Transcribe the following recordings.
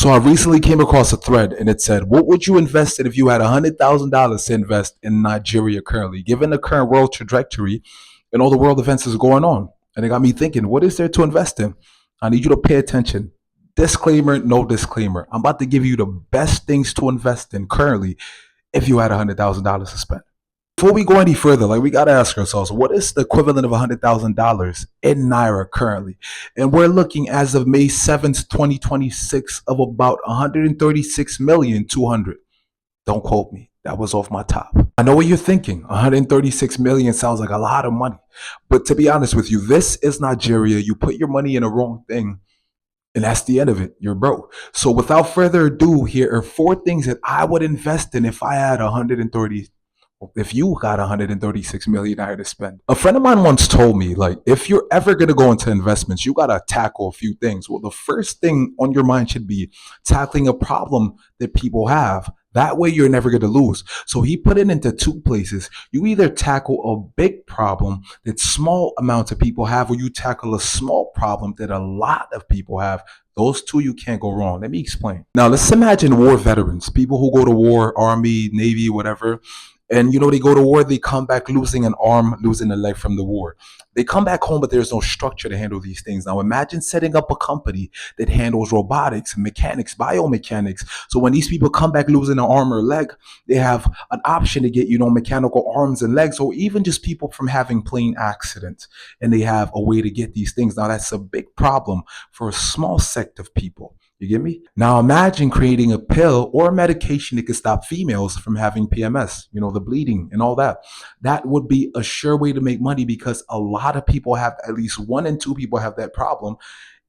So I recently came across a thread and it said, what would you invest in if you had $100,000 to invest in Nigeria currently, given the current world trajectory and all the world events that's going on? And it got me thinking, what is there to invest in? I need you to pay attention. Disclaimer, no disclaimer. I'm about to give you the best things to invest in currently if you had $100,000 to spend. Before we go any further, like we gotta ask ourselves, what is the equivalent of $100,000 in Naira currently? And we're looking as of May 7th, 2026, of about 136,200,000. Don't quote me. That was off my top. I know what you're thinking. 136 million sounds like a lot of money. But to be honest with you, this is Nigeria. You put your money in the wrong thing, and that's the end of it. You're broke. So without further ado, here are four things that I would invest in if I had 130 if you got 136 million to spend. A friend of mine once told me, like, if you're ever going to go into investments, you got to tackle a few things. Well, the first thing on your mind should be tackling a problem that people have. That way you're never going to lose. So he put it into two places. You either tackle a big problem that small amounts of people have, or you tackle a small problem that a lot of people have. Those two, you can't go wrong. Let me explain. Now, let's imagine war veterans, people who go to war, Army, Navy, whatever. And they go to war, they come back losing an arm, losing a leg from the war. They come back home, but there's no structure to handle these things. Now imagine setting up a company that handles robotics, mechanics, biomechanics. So when these people come back losing an arm or leg, they have an option to get, mechanical arms and legs, or even just people from having plane accidents. And they have a way to get these things. Now that's a big problem for a small sect of people. You get me? Now imagine creating a pill or a medication that could stop females from having PMS, the bleeding and all that. That would be a sure way to make money, because a lot of people have, at least 1 in 2 people have that problem.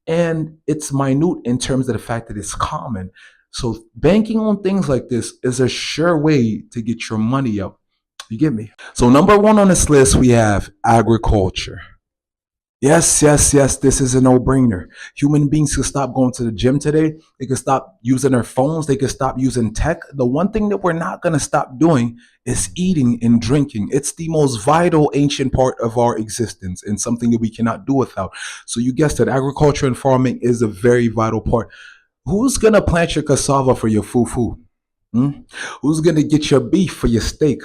And it's minute in terms of the fact that it's common. So banking on things like this is a sure way to get your money up. You get me? So number 1 on this list, we have agriculture. Yes, yes, yes, this is a no-brainer. Human beings can stop going to the gym today. They can stop using their phones. They can stop using tech. The one thing that we're not going to stop doing is eating and drinking. It's the most vital, ancient part of our existence, and something that we cannot do without. So you guessed it, agriculture and farming is a very vital part. Who's going to plant your cassava for your fufu? Who's going to get your beef for your steak?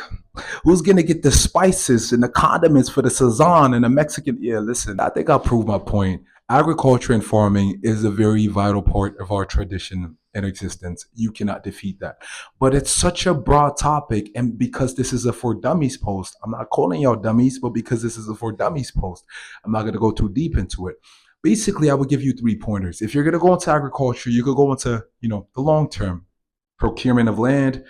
Who's going to get the spices and the condiments for the Sazan and the Mexican? Yeah, listen, I think I proved my point. Agriculture and farming is a very vital part of our tradition and existence. You cannot defeat that. But it's such a broad topic. And because this is a For Dummies post, I'm not calling y'all dummies, but because this is a For Dummies post, I'm not going to go too deep into it. Basically, I would give you 3 pointers. If you're going to go into agriculture, you could go into, the long term procurement of land,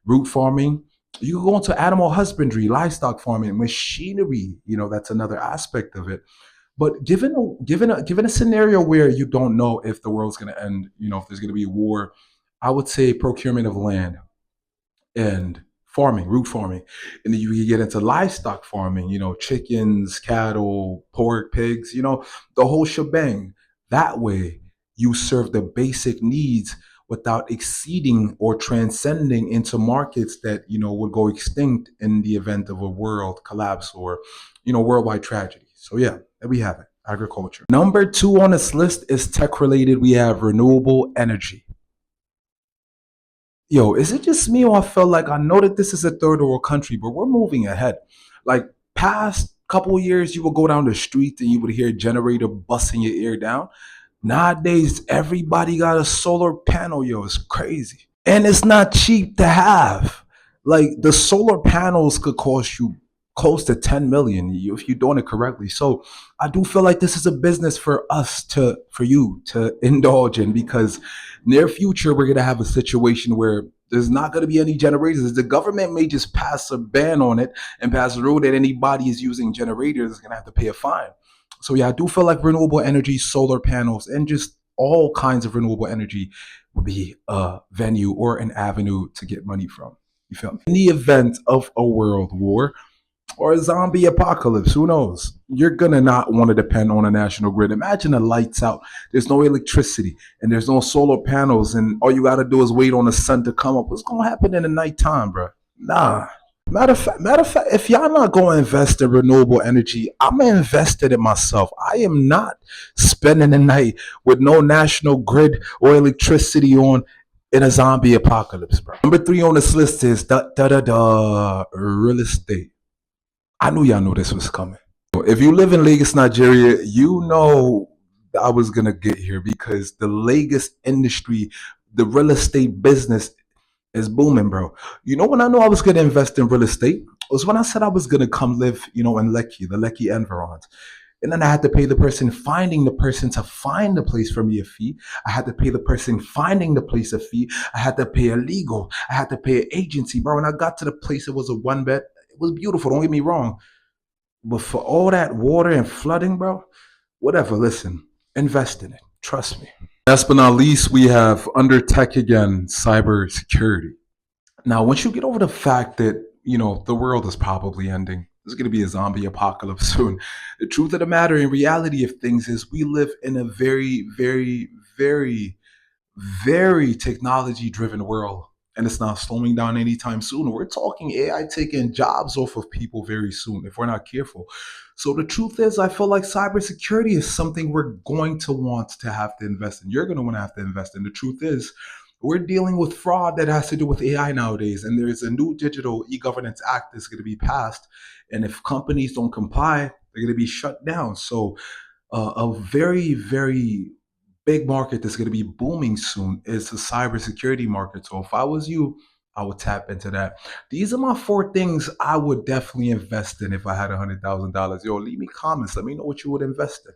root farming. You can go into animal husbandry, livestock farming, machinery. That's another aspect of it. But given a scenario where you don't know if the world's going to end, if there's going to be a war, I would say procurement of land and farming, root farming. And then you can get into livestock farming, chickens, cattle, pork, pigs, the whole shebang. That way you serve the basic needs without exceeding or transcending into markets that would go extinct in the event of a world collapse or worldwide tragedy. So yeah, there we have it, agriculture. Number 2 on this list is tech related. We have renewable energy. Yo, is it just me, or I feel like, I know that this is a third world country, but we're moving ahead. Like past couple of years, you would go down the street and you would hear a generator busting your ear down. Nowadays, everybody got a solar panel, yo. It's crazy. And it's not cheap to have. Like, the solar panels could cost you close to 10 million if you're doing it correctly. So I do feel like this is a business for you to indulge in, because near future, we're going to have a situation where there's not going to be any generators. The government may just pass a ban on it and pass a rule that anybody is using generators is going to have to pay a fine. So yeah, I do feel like renewable energy, solar panels, and just all kinds of renewable energy would be a venue or an avenue to get money from. You feel me? In the event of a world war or a zombie apocalypse, who knows? You're gonna not want to depend on a national grid. Imagine the lights out, there's no electricity, and there's no solar panels, and all you gotta do is wait on the sun to come up. What's gonna happen in the nighttime, bro? Nah. Matter of fact, if y'all not going to invest in renewable energy, I'm gonna invest in it myself. I am not spending the night with no national grid or electricity on in a zombie apocalypse, bro. Number three on this list is real estate. I knew y'all knew this was coming. If you live in Lagos, Nigeria, you know I was gonna get here because the Lagos industry, the real estate business is booming, bro. You know when I knew I was gonna invest in real estate was when I said I was gonna come live, in Lekki, the Lekki environs. And then I had to pay the person finding the person to find the place for me a fee. I had to pay the person finding the place a fee. I had to pay a legal. I had to pay an agency, bro. When I got to the place, it was a one bed. It was beautiful. Don't get me wrong. But for all that water and flooding, bro, whatever, listen, invest in it. Trust me. Last but not least, we have under tech again, cybersecurity. Now, once you get over the fact that, the world is probably ending, there's going to be a zombie apocalypse soon. The truth of the matter and reality of things is we live in a very, very, very very technology driven world, and it's not slowing down anytime soon. We're talking AI taking jobs off of people very soon if we're not careful. So the truth is, I feel like cybersecurity is something we're going to want to have to invest in. You're going to want to have to invest in. The truth is, we're dealing with fraud that has to do with AI nowadays, and there's a new digital e-governance act that's going to be passed, and if companies don't comply, they're going to be shut down. So a very, very big market that's going to be booming soon is the cybersecurity market. So if I was you, I would tap into that. These are my four things I would definitely invest in if I had $100,000. Yo, leave me comments. Let me know what you would invest in.